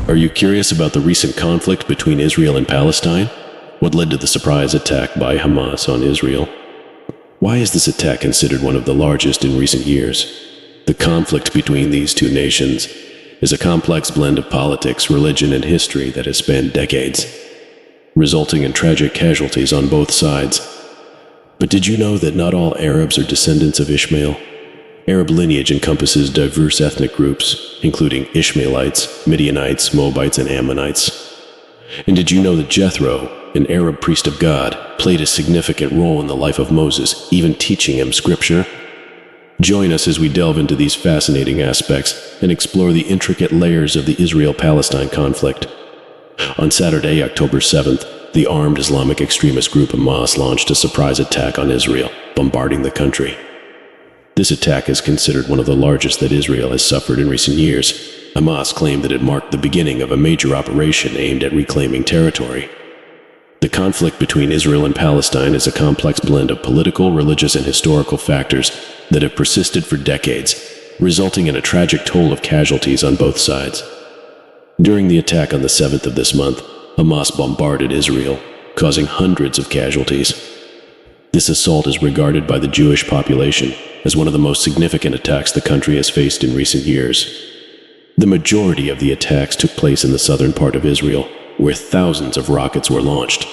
Are you curious about the recent conflict between Israel and Palestine? What led to the surprise attack by Hamas on Israel? Why is this attack considered one of the largest in recent years? The conflict between these two nations is a complex blend of politics, religion, and history that has spanned decades, resulting in tragic casualties on both sides. But did you know that not all Arabs are descendants of Ishmael? Arab lineage encompasses diverse ethnic groups, including Ishmaelites, Midianites, Moabites, and Ammonites. And did you know that Jethro, an Arab priest of God, played a significant role in the life of Moses, even teaching him scripture? Join us as we delve into these fascinating aspects and explore the intricate layers of the Israel-Palestine conflict. On Saturday, October 7th, the armed Islamic extremist group Hamas launched a surprise attack on Israel, bombarding the country. This attack is considered one of the largest that Israel has suffered in recent years. Hamas claimed that it marked the beginning of a major operation aimed at reclaiming territory. The conflict between Israel and Palestine is a complex blend of political, religious, and historical factors that have persisted for decades, resulting in a tragic toll of casualties on both sides. During the attack on the 7th of this month, Hamas bombarded Israel, causing hundreds of casualties. This assault is regarded by the Jewish population as one of the most significant attacks the country has faced in recent years. The majority of the attacks took place in the southern part of Israel, where thousands of rockets were launched.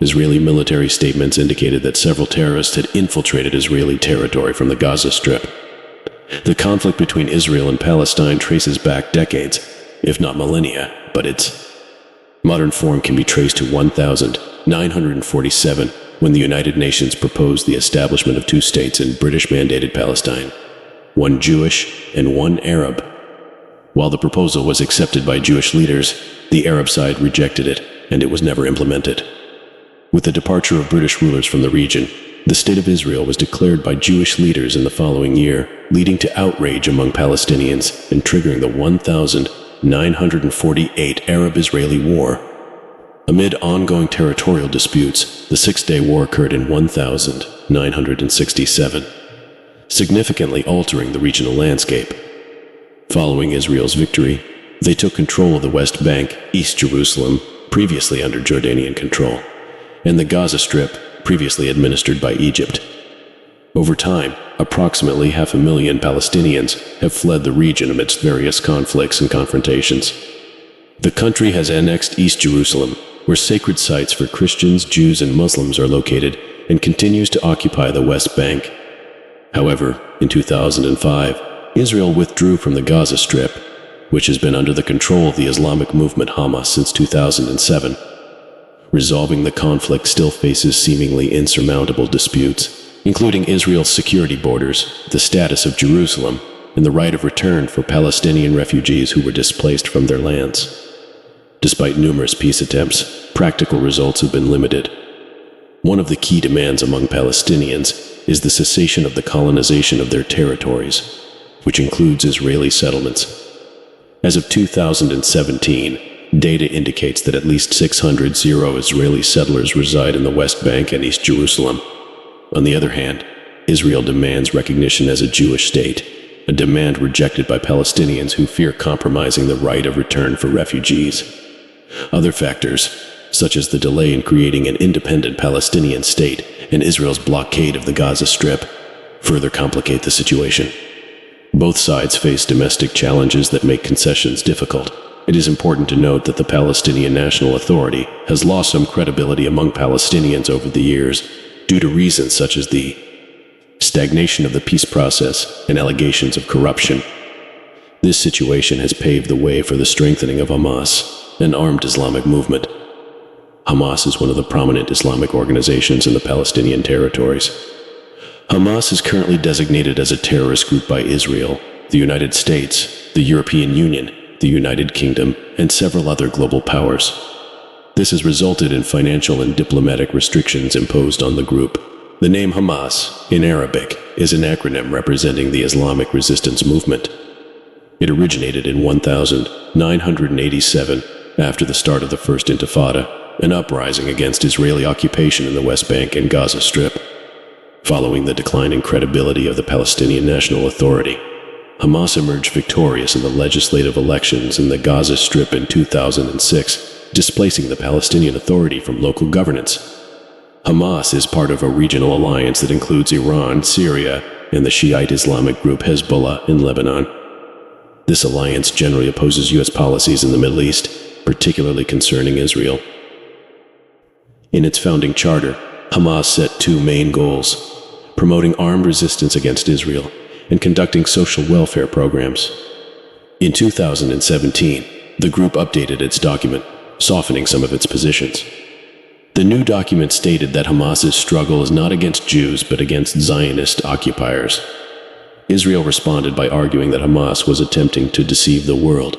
Israeli military statements indicated that several terrorists had infiltrated Israeli territory from the Gaza Strip. The conflict between Israel and Palestine traces back decades, if not millennia, but its modern form can be traced to 1947, when the United Nations proposed the establishment of two states in British-mandated Palestine, one Jewish and one Arab. While the proposal was accepted by Jewish leaders, the Arab side rejected it, and it was never implemented. With the departure of British rulers from the region, the State of Israel was declared by Jewish leaders in the following year, leading to outrage among Palestinians and triggering the 1948 Arab-Israeli War. Amid ongoing territorial disputes, the Six-Day War occurred in 1967, significantly altering the regional landscape. Following Israel's victory, they took control of the West Bank, East Jerusalem, previously under Jordanian control, and the Gaza Strip, previously administered by Egypt. Over time, approximately 500,000 Palestinians have fled the region amidst various conflicts and confrontations. The country has annexed East Jerusalem, where sacred sites for Christians, Jews, and Muslims are located, and continues to occupy the West Bank. However, in 2005, Israel withdrew from the Gaza Strip, which has been under the control of the Islamic movement Hamas since 2007. Resolving the conflict still faces seemingly insurmountable disputes, including Israel's security borders, the status of Jerusalem, and the right of return for Palestinian refugees who were displaced from their lands. Despite numerous peace attempts, practical results have been limited. One of the key demands among Palestinians is the cessation of the colonization of their territories, which includes Israeli settlements. As of 2017, data indicates that at least 600 Israeli settlers reside in the West Bank and East Jerusalem. On the other hand, Israel demands recognition as a Jewish state, a demand rejected by Palestinians who fear compromising the right of return for refugees. Other factors, such as the delay in creating an independent Palestinian state and Israel's blockade of the Gaza Strip, further complicate the situation. Both sides face domestic challenges that make concessions difficult. It is important to note that the Palestinian National Authority has lost some credibility among Palestinians over the years due to reasons such as the stagnation of the peace process and allegations of corruption. This situation has paved the way for the strengthening of Hamas, an armed Islamic movement. Hamas is one of the prominent Islamic organizations in the Palestinian territories. Hamas is currently designated as a terrorist group by Israel, the United States, the European Union, the United Kingdom, and several other global powers. This has resulted in financial and diplomatic restrictions imposed on the group. The name Hamas, in Arabic, is an acronym representing the Islamic resistance movement. It originated in 1987 after the start of the First Intifada, an uprising against Israeli occupation in the West Bank and Gaza Strip. Following the declining credibility of the Palestinian National Authority, Hamas emerged victorious in the legislative elections in the Gaza Strip in 2006, displacing the Palestinian Authority from local governance. Hamas is part of a regional alliance that includes Iran, Syria, and the Shiite Islamic group Hezbollah in Lebanon. This alliance generally opposes U.S. policies in the Middle East, particularly concerning Israel. In its founding charter, Hamas set two main goals: promoting armed resistance against Israel and conducting social welfare programs. In 2017, the group updated its document, softening some of its positions. The new document stated that Hamas's struggle is not against Jews but against Zionist occupiers. Israel responded by arguing that Hamas was attempting to deceive the world.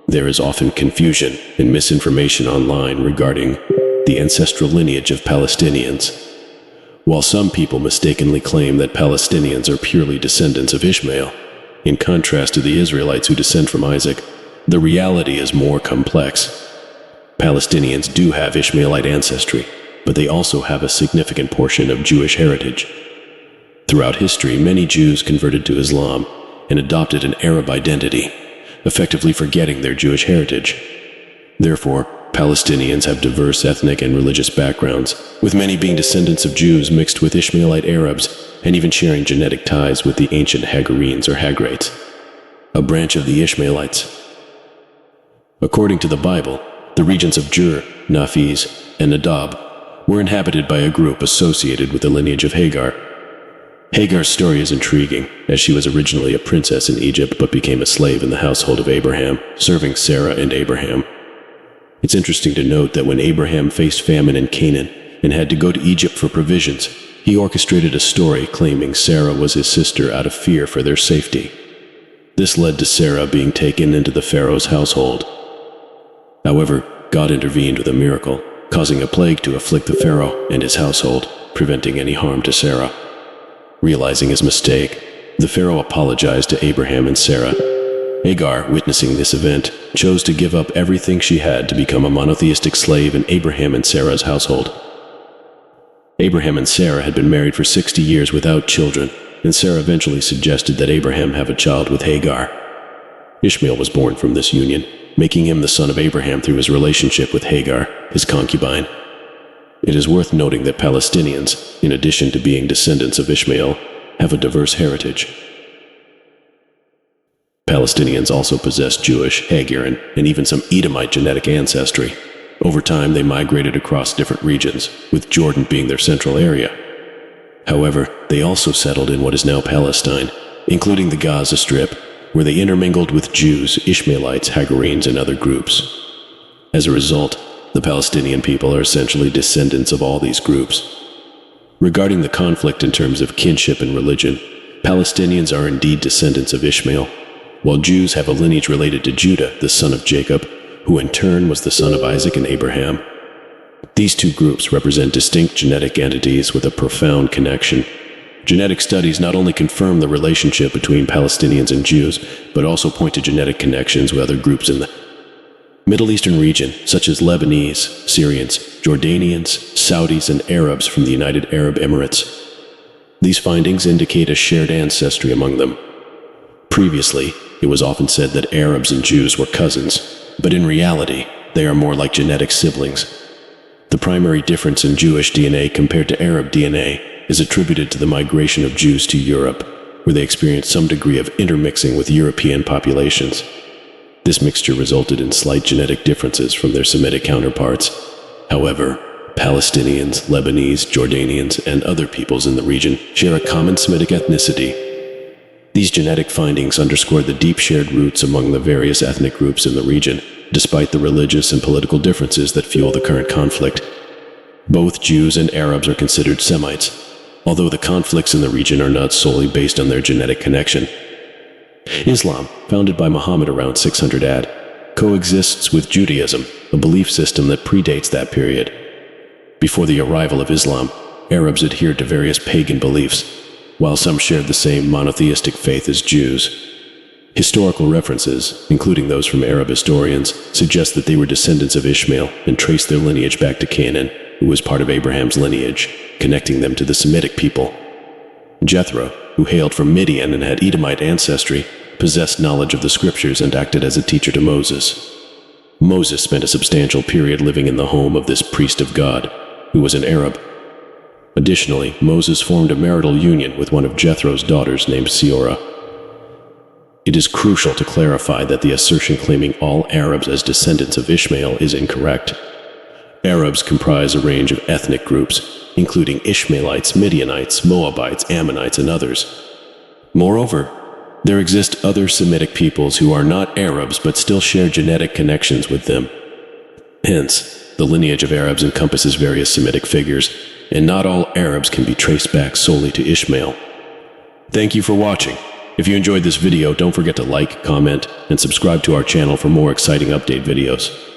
There is often confusion and misinformation online regarding the ancestral lineage of Palestinians. While some people mistakenly claim that Palestinians are purely descendants of Ishmael, in contrast to the Israelites who descend from Isaac, the reality is more complex. Palestinians do have Ishmaelite ancestry, but they also have a significant portion of Jewish heritage. Throughout history, many Jews converted to Islam and adopted an Arab identity, effectively forgetting their Jewish heritage. Therefore, Palestinians have diverse ethnic and religious backgrounds, with many being descendants of Jews mixed with Ishmaelite Arabs and even sharing genetic ties with the ancient Hagarenes or Hagrites, a branch of the Ishmaelites. According to the Bible, the regions of Jur, Naphiz, and Nadab were inhabited by a group associated with the lineage of Hagar. Hagar's story is intriguing, as she was originally a princess in Egypt but became a slave in the household of Abraham, serving Sarah and Abraham. It's interesting to note that when Abraham faced famine in Canaan and had to go to Egypt for provisions, he orchestrated a story claiming Sarah was his sister out of fear for their safety. This led to Sarah being taken into the Pharaoh's household. However, God intervened with a miracle, causing a plague to afflict the Pharaoh and his household, preventing any harm to Sarah. Realizing his mistake, the Pharaoh apologized to Abraham and Sarah. Hagar, witnessing this event, chose to give up everything she had to become a monotheistic slave in Abraham and Sarah's household. Abraham and Sarah had been married for 60 years without children, and Sarah eventually suggested that Abraham have a child with Hagar. Ishmael was born from this union, making him the son of Abraham through his relationship with Hagar, his concubine. It is worth noting that Palestinians, in addition to being descendants of Ishmael, have a diverse heritage. Palestinians also possess Jewish, Hagarean, and even some Edomite genetic ancestry. Over time, they migrated across different regions, with Jordan being their central area. However, they also settled in what is now Palestine, including the Gaza Strip, where they intermingled with Jews, Ishmaelites, Hagarenes, and other groups. As a result, the Palestinian people are essentially descendants of all these groups. Regarding the conflict in terms of kinship and religion, Palestinians are indeed descendants of Ishmael, while Jews have a lineage related to Judah, the son of Jacob, who in turn was the son of Isaac and Abraham. These two groups represent distinct genetic entities with a profound connection. Genetic studies not only confirm the relationship between Palestinians and Jews, but also point to genetic connections with other groups in the Middle Eastern region, such as Lebanese, Syrians, Jordanians, Saudis, and Arabs from the United Arab Emirates. These findings indicate a shared ancestry among them. Previously, it was often said that Arabs and Jews were cousins, but in reality, they are more like genetic siblings. The primary difference in Jewish DNA compared to Arab DNA is attributed to the migration of Jews to Europe, where they experienced some degree of intermixing with European populations. This mixture resulted in slight genetic differences from their Semitic counterparts. However, Palestinians, Lebanese, Jordanians, and other peoples in the region share a common Semitic ethnicity. These genetic findings underscore the deep shared roots among the various ethnic groups in the region, despite the religious and political differences that fuel the current conflict. Both Jews and Arabs are considered Semites, although the conflicts in the region are not solely based on their genetic connection. Islam, founded by Muhammad around 600 AD, coexists with Judaism, a belief system that predates that period. Before the arrival of Islam, Arabs adhered to various pagan beliefs, while some shared the same monotheistic faith as Jews. Historical references, including those from Arab historians, suggest that they were descendants of Ishmael and trace their lineage back to Canaan, who was part of Abraham's lineage, connecting them to the Semitic people. Jethro, who hailed from Midian and had Edomite ancestry, possessed knowledge of the scriptures and acted as a teacher to Moses. Moses spent a substantial period living in the home of this priest of God, who was an Arab. Additionally, Moses formed a marital union with one of Jethro's daughters named Seorah. It is crucial to clarify that the assertion claiming all Arabs as descendants of Ishmael is incorrect. Arabs comprise a range of ethnic groups, including Ishmaelites, Midianites, Moabites, Ammonites, and others. Moreover, there exist other Semitic peoples who are not Arabs but still share genetic connections with them. Hence, the lineage of Arabs encompasses various Semitic figures, and not all Arabs can be traced back solely to Ishmael. Thank you for watching. If you enjoyed this video, don't forget to like, comment, and subscribe to our channel for more exciting update videos.